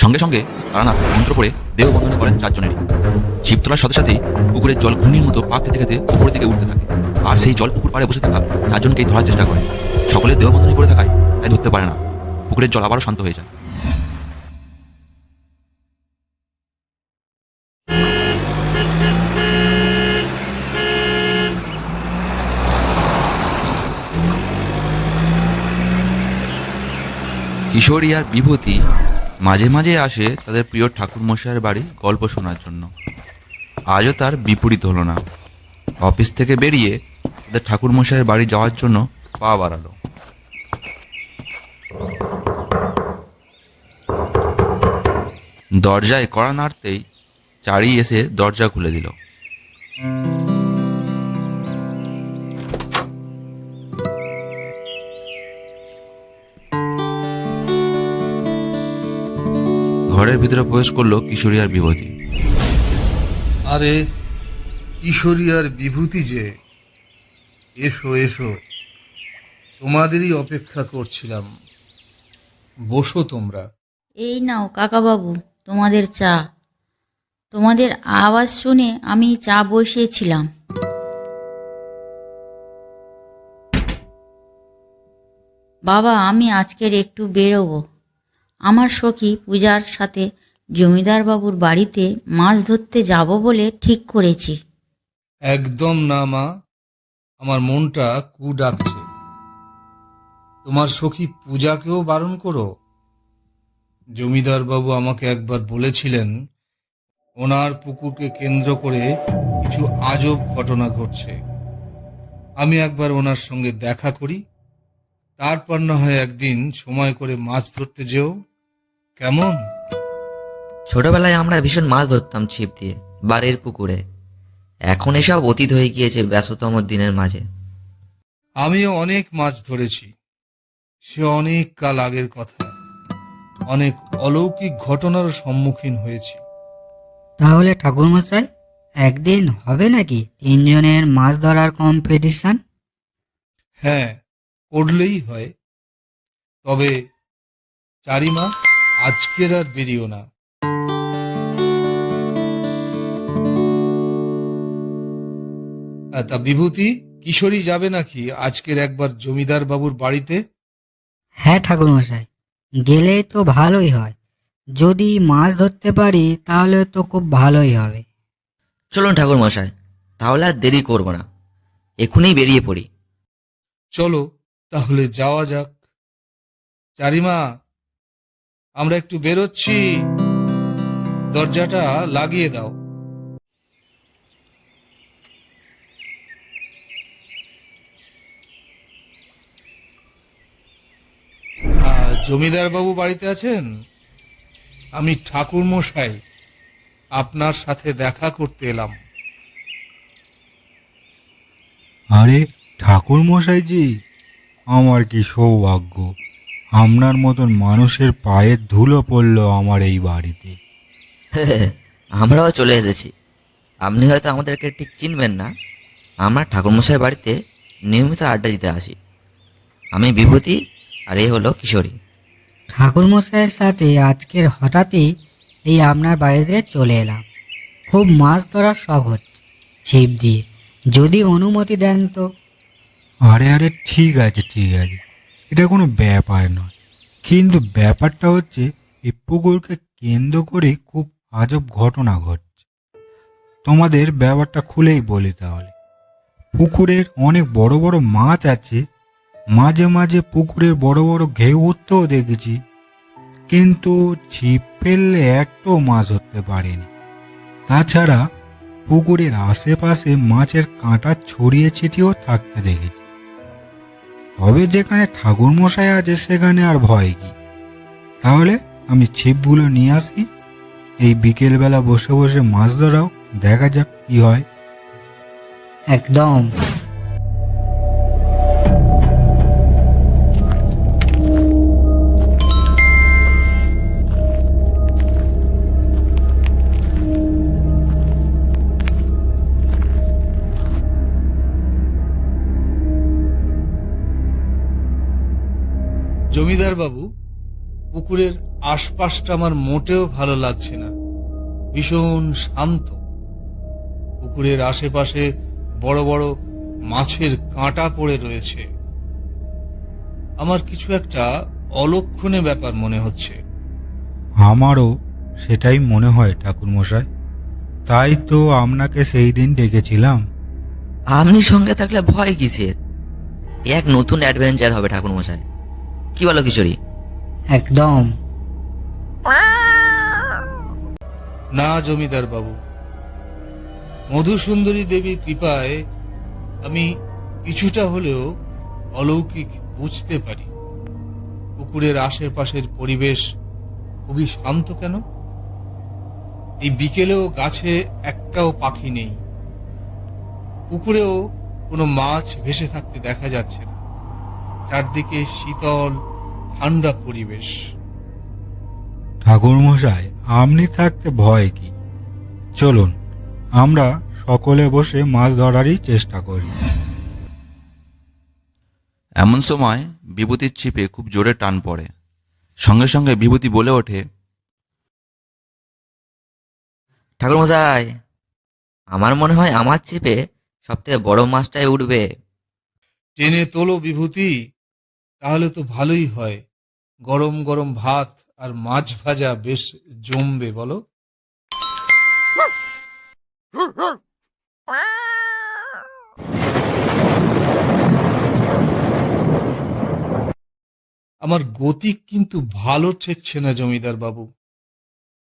সঙ্গে সঙ্গে তারানাথ মন্ত্র করে দেহ বন্ধনে করেন চারজনেরই। শিব তোলার সাথে সাথেই পুকুরের জল ঘূর্ণির মতো পা খেতে খেতে উপরের দিকে উঠতে থাকে, আর সেই জল পুকুর পাড়ে বসে থাকা চারজনকেই ধরার চেষ্টা করে। সকলে দেহ বন্ধনী করে থাকায় তাই ধরতে পারে না। পুকুরের জল আবারও শান্ত হয়ে যায়। কিশোরী আর বিভূতি মাঝে মাঝে আসে তাদের প্রিয় ঠাকুরমশাইয়ের বাড়ি গল্প শোনার জন্য। আজও তার বিপরীত হলো না। অফিস থেকে বেরিয়ে তাদের ঠাকুরমশাইয়ের বাড়ি যাওয়ার জন্য পা বাড়ালো। দরজায় কড়া নাড়তেই চারি এসে দরজা খুলে দিল। ঘরের ভিতরে প্রবেশ করলো কিশোরী আর বিভূতি। আরে কিশোরী আর বিভূতি যে, এসো এসো, তোমাদেরই অপেক্ষা করছিলাম। বসো তোমরা। এই নাও কাকাবাবু, তোমাদের চা। তোমাদের আওয়াজ শুনে আমি চা বসিয়েছিলাম। বাবা, আমি আজকের একটু বেরোবো। আমার সখী পূজার সাথে জমিদার বাবুর বাড়িতে মাছ ধরতে যাব বলে ঠিক করেছি। একদম না মা, আমার মনটা কু ডাকছে। তোমার সখী পূজাকেও বারণ করো। জমিদার বাবু আমাকে একবার বলেছিলেন ওনার পুকুরকে কেন্দ্র করে কিছু আজব ঘটনা ঘটছে। আমি একবার ওনার সঙ্গে দেখা করি, তারপর না হয় একদিন সময় করে মাছ ধরতে যেও, কেমন? ছোটবেলায় আমরা ভীষণ মাছ ধরতাম ছিপ দিয়ে বাড়ির পুকুরে। এখন এসব অতীত হয়ে গিয়েছে ব্যস্ততম দিনের মাঝে। আমিও অনেক মাছ ধরেছি, সে অনেক কাল আগের কথা। অনেক অলৌকিক ঘটনার সম্মুখীন হয়েছি। তাহলে ঠাকুরমশাই, একদিন হবে নাকি তিনজনের মাছ ধরার কম্পিটিশন? হ্যাঁ, করলেই হয়। তবে চারিমা, আজকের আর বেরিও না। তা বিভূতি, কিশোরী যাবে নাকি আজকের একবার জমিদার বাবুর বাড়িতে? হ্যাঁ ঠাকুরমশাই, গেলেই তো ভালোই হয়। যদি মাছ ধরতে পারি তাহলে তো খুব ভালোই হবে। চলুন ঠাকুর মশাই, তাহলে আর দেরি করব না, এখনই বেরিয়ে পড়ি। চলো তাহলে যাওয়া যাক। চারিমা, আমরা একটু বেরোচ্ছি, দরজাটা লাগিয়ে দাও। জমিদার বাবু বাড়িতে আছেন? আমি ঠাকুর মশাই, আপনার সাথে দেখা করতে এলাম। আরে ঠাকুর মশাইজি, আমার কি সৌভাগ্য! আপনার মতন মানুষের পায়ের ধুলো পড়লো আমার এই বাড়িতে। আমরাও চলে এসেছি। আপনি হয়তো আমাদেরকে ঠিক চিনবেন না। আমরা ঠাকুরমশাই বাড়িতে নিয়মিত আড্ডা দিতে আসি। আমি বিভূতি, আর এই হলো কিশোরী। ঠাকুরমশাইয়ের সাথে আজকের হঠাৎই এই আপনার বাড়িতে চলে এলাম। খুব মাছ ধরার শখ হচ্ছে ছিপ দিয়ে, যদি অনুমতি দেন তো। আরে আরে ঠিক আছে ঠিক আছে, এটা কোনো ব্যাপার নয়। কিন্তু ব্যাপারটা হচ্ছে এই পুকুরকে কেন্দ্র করে খুব আজব ঘটনা ঘটছে। তোমাদের ব্যাপারটা খুলেই বলি তাহলে। পুকুরের অনেক বড় বড় মাছ আছে, মাঝে মাঝে পুকুরের বড় বড় ঘেউ উঠতেও দেখেছি, কিন্তু ছিপ ফেললে একটাও মাছ ধরতে পারেনি। তাছাড়া পুকুরের আশেপাশে মাছের কাঁটা ছড়িয়ে ছিটিয়েও থাকতে দেখেছি। তবে যেখানে ঠাকুরমশাই আছে সেখানে আর ভয় কি। তাহলে আমি ছিপগুলো নিয়ে আসি, এই বিকেলবেলা বসে বসে মাছ ধরাও, দেখা যাক কি হয়। একদম। জমিদার বাবু, পুকুরের আশপাশটা আমার মোটেও ভালো লাগছে না, ভীষণ শান্ত। পুকুরের আশেপাশে বড় বড় মাছের কাঁটা পড়ে রয়েছে। আমার কিছু একটা অলক্ষণে ব্যাপার মনে হচ্ছে। আমারও সেটাই মনে হয় ঠাকুরমশাই, তাই তো আপনাকে সেই দিন ডেকেছিলাম। আপনি সঙ্গে থাকলে ভয় কিসের? এক নতুন অ্যাডভেঞ্চার হবে ঠাকুরমশাই, কি বলো কিশোরী? একদম। না জমিদার বাবু, মধুসুন্দরী দেবীর কৃপায় আমি কিছুটা হলেও অলৌকিক বুঝতে পারি। পুকুরের আশেপাশের পরিবেশ খুবই শান্ত কেন? এই বিকেলেও গাছে একটাও পাখি নেই, পুকুরেও কোনো মাছ ভেসে থাকতে দেখা যাচ্ছে না। চারদিকে শীতল ঠান্ডা পরিবেশ। ঠাকুরমশাই, আপনি থাকতে ভয় কি? চলুন আমরা সকলে বসে মাছ ধরারই চেষ্টা করি। এমন সময় বিভূতির ছিপে খুব জোরে টান পড়ে। সঙ্গে সঙ্গে বিভূতি বলে ওঠে, ঠাকুরমশাই, আমার মনে হয় আমার চিপে সব থেকে বড় মাছটাই উঠবে। টেনে তোলো বিভূতি, তাহলে তো ভালোই হয়। গরম গরম ভাত আর মাছ ভাজা বেশ জমবে, বলো? আমার গতি কিন্তু ভালো ঠেকছে না জমিদার বাবু।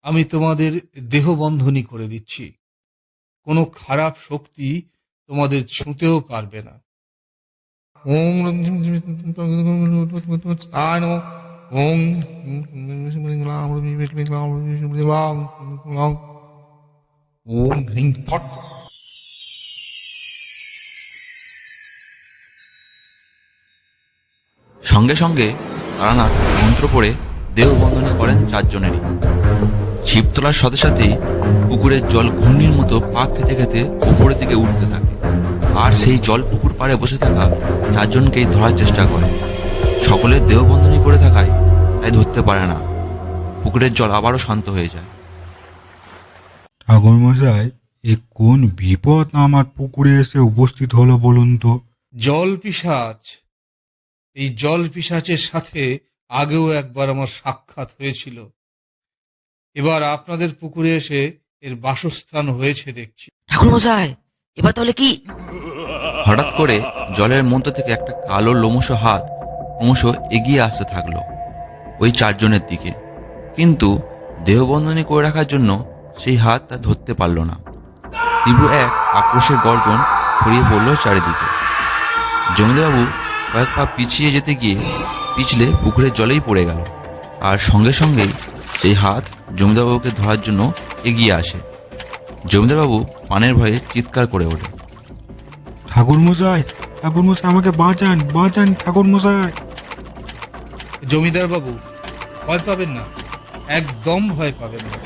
আমি তোমাদের দেহবন্ধনী করে দিচ্ছি, কোনো খারাপ শক্তি তোমাদের ছুঁতেও পারবে না। ওম ওম ওম হ্রিং ফট। সঙ্গে সঙ্গে তারানাথ মন্ত্র পড়ে দেহবন্ধনী করেন চারজনেরই। ছিপ তোলার সাথে সাথেই পুকুরের জল ঘূর্ণির মতো পাক খেতে খেতে উপরের দিকে উঠতে থাকে, আর সেই জল পুকুর পাড়ে বসে থাকা চারজনকেই ধরার চেষ্টা করে। সকলের দেহবন্ধনী করে থাকায় তাই ধরতে পারে না। পুকুরের জল আবারও শান্ত হয়ে যায়। ঠাকুরমশাই, এ কোন বিপদ আমার পুকুরে এসে উপস্থিত হলো বলুন তো? জল পিশাচ। এই জল পিশাচের সাথে আগেও একবার আমার সাক্ষাৎ হয়েছিল। এবার আপনাদের পুকুরে এসে এর বাসস্থান হয়েছে দেখছি। ঠাকুরমশাই, এবার তাহলে কি? হঠাৎ করে জলের মধ্য থেকে একটা কালো লোমশ হাত ক্রমশ এগিয়ে আসতে থাকলো ওই চারজনের দিকে, কিন্তু দেহবন্ধনী করে রাখার জন্য সেই হাত তা ধরতে পারল না। তীব্র এক আক্রোশের গর্জন ছড়িয়ে পড়ল চারিদিকে। জমিদারবাবু কয়েক পা পিছিয়ে যেতে গিয়ে পিছলে পুকুরের জলেই পড়ে গেল, আর সঙ্গে সঙ্গেই সেই হাত জমিদারবাবুকে ধরার জন্য এগিয়ে আসে। জমিদারবাবু পানের ভয়ে চিৎকার করে ওঠে, ঠাকুরমশাই, ঠাকুরমশাই, আমাকে বাঁচান, বাঁচান ঠাকুরমশাই। জমিদার বাবু, ভয় পাবেন না, একদম ভয় পাবেন না।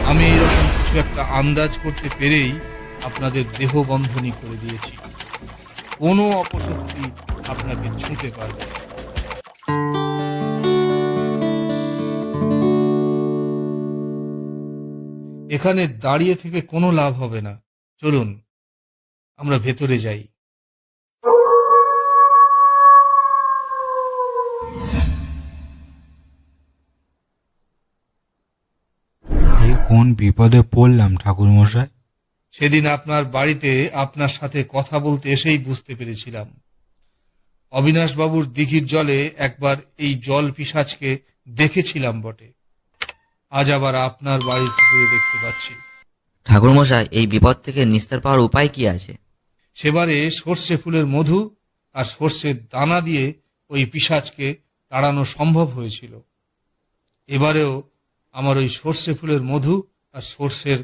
আমি এরকম কিছু একটা আন্দাজ করতে পেরেই আপনাদের দেহবন্ধনী করে দিয়েছি। কোনো অপশক্তি আপনাকে ছুঁতে পারবে না। এখানে দাঁড়িয়ে থেকে কোনো লাভ হবে না। চলুন আমরা ভেতরে যাই। এ কোন বিপদে পড়লাম ঠাকুরমশাই? সেদিন আপনার বাড়িতে আপনার সাথে কথা বলতে এসেই বুঝতে পেরেছিলাম। অবিনাশবাবুর দিঘির জলে একবার এই জল পিশাচকে দেখেছিলাম বটে, আজ আবার আপনার বাড়ির পুকুরে দেখতে পাচ্ছি। ঠাকুরমশাই, এই বিপদ থেকে নিস্তার পাওয়ার উপায় কি আছে? সেবারে সর্ষে ফুলের মধু আর সর্ষের দানা দিয়ে ওই পিশাচকে তাড়ানো সম্ভব হয়েছিল। এবারেও আমার ওই সর্ষে ফুলের মধু আর সর্ষের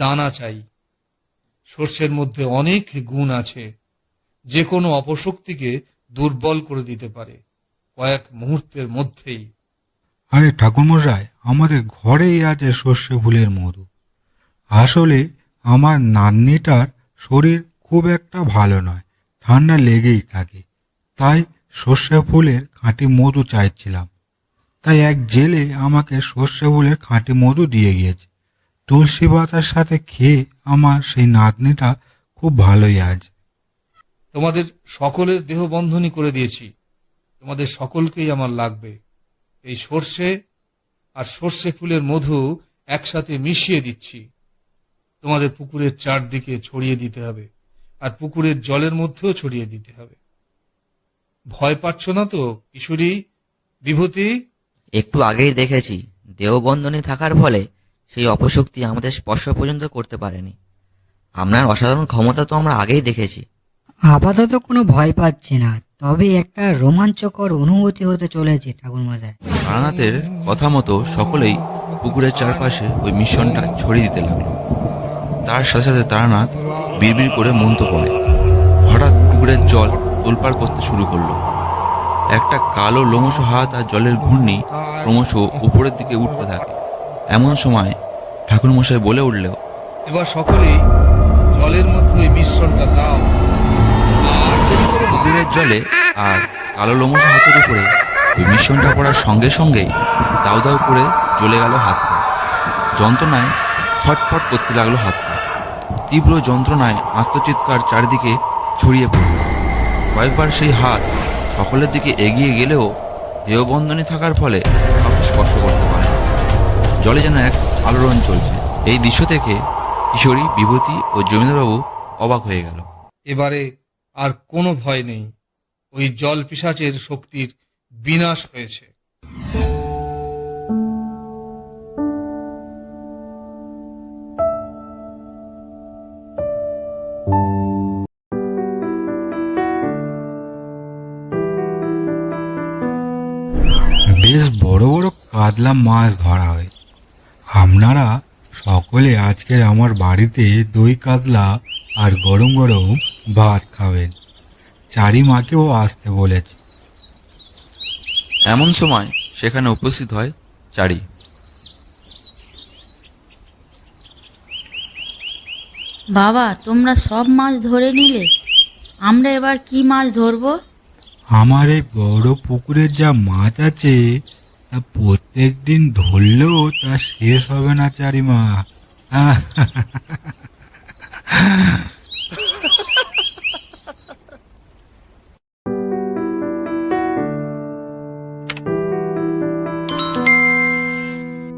দানা চাই। সর্ষের মধ্যে অনেক গুণ আছে, যে কোনো অপশক্তিকে দুর্বল করে দিতে পারে কয়েক মুহূর্তের মধ্যেই। আরে ঠাকুরমশাই, আমাদের ঘরেই আছে সর্ষে ফুলের মধু। আসলে আমার নাতনিটার শরীর খুব একটা ভালো নয়, ঠান্ডা লেগেই থাকে, তাই সর্ষে ফুলের খাঁটি মধু চাইছিলাম। তাই এক জেলে আমাকে সর্ষে ফুলের খাঁটি মধু দিয়ে গিয়েছে। তুলসী পাতার সাথে খেয়ে আমার সেই নাতনিটা খুব ভালোই আছে। তোমাদের সকলের দেহ বন্ধনী করে দিয়েছি। তোমাদের সকলকেই আমার লাগবে। এই সর্ষে আর সর্ষে ফুলের মধু একসাথে মিশিয়ে দিচ্ছি। তোমাদের পুকুরের চারদিকে ছড়িয়ে দিতে হবে, আর পুকুরের জলের মধ্যেও ছড়িয়ে দিতে হবে। ভয় পাচ্ছ না তো কিশোরী, বিভূতি? একটু আগেই দেখেছি দেহবন্ধনী থাকার ফলে সেই অপশক্তি আমাদের স্পর্শ পর্যন্ত করতে পারেনি। আপনার অসাধারণ ক্ষমতা তো আমরা আগেই দেখেছি। আপাতত কোনো ভয় পাচ্ছি না, তবে একটা রোমাঞ্চকর অনুভূতি হতে চলেছে ঠাকুরমশাই। তারানাথের কথা মতো সকলেই পুকুরের চারপাশে ওই মিশ্রণটা ছড়িয়ে দিতে লাগলো। তার সাথে সাথে তারানাথ বিড়বিড় করে মন্ত্র পড়ে। হঠাৎ পুকুরের জল তোলপাড় করতে শুরু করলো। একটা কালো লোমশ হাত আর জলের ঘূর্ণি ক্রমশ উপরের দিকে উঠতে থাকে। এমন সময় ঠাকুরমশাই বলে উঠল, এবার সকলেই জলের মধ্যে ওই মিশ্রণটা দাও। আর দেরি করো না। পুকুরের জলে আর কালো লোমশ হাতের উপরে ওই মিশ্রণটা পড়ার সঙ্গে সঙ্গেই দাউ দাউ করে জ্বলে গেল হাতটা। যন্ত্রণায় ছটফট করতে লাগলো হাতটা। তীব্র যন্ত্রণায় আত্মচিৎকার চারিদিকে ছড়িয়ে পড়ল। কয়েকবার সেই হাত সকলের দিকে এগিয়ে গেলেও দেহবন্ধনী থাকার ফলে কাউকে স্পর্শ করতে পারে না। জলে যেন এক আলোড়ন চলছে। এই দৃশ্য থেকে কিশোরী, বিভূতি ও জমিদারবাবু অবাক হয়ে গেল। এবারে আর কোনো ভয় নেই। ওই জল পিশাচের শক্তির বিনাশ হয়েছে। বেশ বড় বড় কাতলা মাছ ধরা হয়। আপনারা সকলে আজকে আমার বাড়িতে দই কাতলা আর গরম গরম ভাত খাবেন। চারিমাকেও আসতে বলেছে। এমন সময় সেখানে উপস্থিত হয় চারি। বাবা, তোমরা সব মাছ ধরে নিলে, আমরা এবার কি মাছ ধরবো? আমার এই বড় পুকুরের যা মাছ আছে তা প্রত্যেক দিন ধরলেও তা শেষ হবে না চারিমা।